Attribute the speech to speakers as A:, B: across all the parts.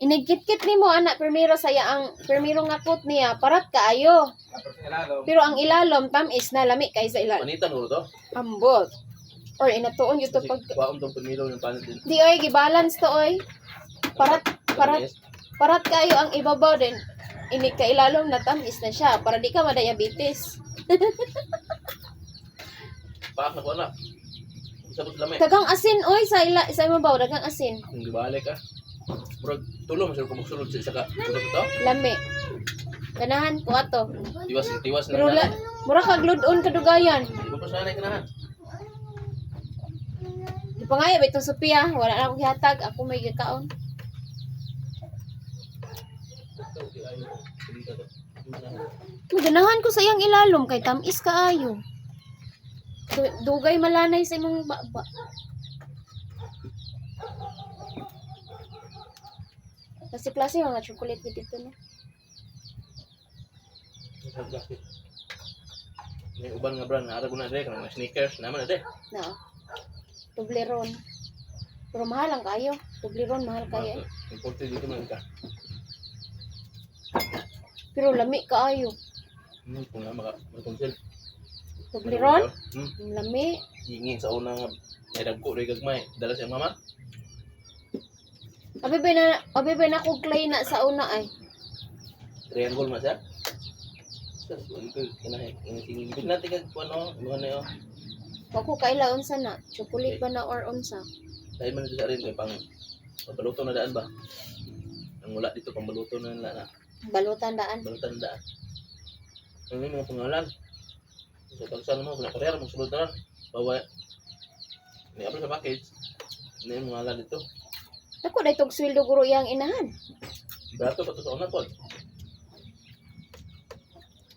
A: Inigkit-kit ni mo anak primero saya ang primero nga kot niya parat kaayo. Pero ang ilalom tamis na lami kaysa ilalim.
B: Panitan ulo to.
A: Ambot. Or inatuon yung to
B: Kasi
A: pag...
B: waom tong primero yung panit din.
A: Di oy, gibalance to oy. Parat kayo ang ibabaw din. Ini ka ilalom na tamis na siya para di ka madiabetes.
B: Paak na ko na. Sabot lamay.
A: Dagang asin oy sa ibabaw, dagang asin.
B: Hindi balik ka. Murag tulong masih ko magsulod sa isa ka. Tulog to.
A: Lami. Ganahan ko ato.
B: Tiwas
A: Pero
B: na.
A: mura kag ludon kadugayan.
B: Di ba pa sanay ka na?
A: Di pa nga itong Sophia, wala na akong gihatag, ako may gikaon. Ganahan ko sa iyang ilalom kay tamis kaayo. Dugay malanay sa imong baba. Klase-klase yung mga chocolate dito na.
B: May uban nga brand, naara ko na dre, kanang sneakers, naman na dre.
A: Na. Toblerone. Pero mahal ang kayo. Toblerone mahal kayo.
B: Imported dito man ka.
A: Pero lami kaayo.
B: Kung nga makakonsil.
A: Toblerone? Lami.
B: Hingin sa una nga, may dagko rin gagmay. Dala siya mama.
A: Abi ba na kog clay na sa una ay.
B: Triangle man siya. Ibig natin kag ano, mga na yun.
A: Ako kaila unsa na, chocolate ba na or unsa?
B: Dahil man ito sa rin, may pang pabaluto na daan ba? Ang mula dito, pang baluto na na.
A: Balutan daan.
B: Balutan na daan. Ano yung mga pangalan? So, pagsan mo, pinakarera, magsulod na lang. Bawa, may apel sa package. Ano yung mga alam dito?
A: Ako na itong sweldo guro iyang inahan.
B: Brato pa ito sa una po.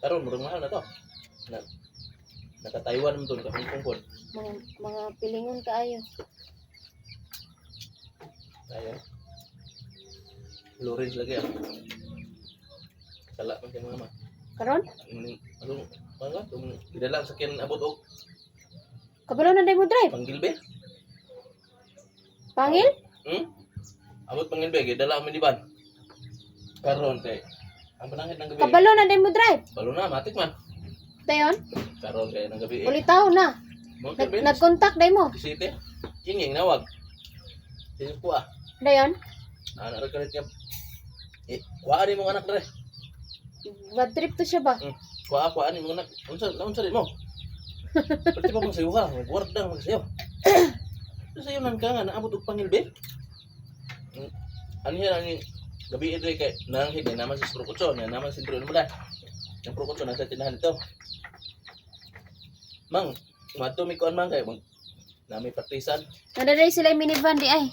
B: Karoon, murang mahal na to. Naka-Taiwan mo to, naka-Hong Kong po.
A: Mga pilingon kaayo.
B: Ayan. Lawrence lagi ah. Sala man kay mama.
A: Karon?
B: Ano? Idala sa sakyan abot og
A: Kabalo na day mo drive.
B: Panggilbe.
A: Pangil?
B: Abot Panggilbe, idala mo di ban. Karon kay ang panangit ng gabi.
A: Kabalo na day mo drive.
B: Balo na, matik man.
A: Dayon?
B: Karon kay ng gabi.
A: Ulitaw na. Nag-contact day mo.
B: City. Inging nawag. Sino po ah?
A: Dayon?
B: Anak ra kalit niya. Kuhaan mo anak dere.
A: Bad trip to siya ba?
B: Kuhaan mo anak. Unsa rin mo? Pati pa masayo ka, magwardang magsayo. Sayo nang ka nga, naabot og Pangilbe. Ano yan, ang gabi ito kay nanghigay naman sa Prokotso, naman sa Sintro naman. Ang Prokotso nasa tinahan ito. Mang, matumi ko ang mang kayo, nami partisan.
A: Nadaday sila yung minivan di ay.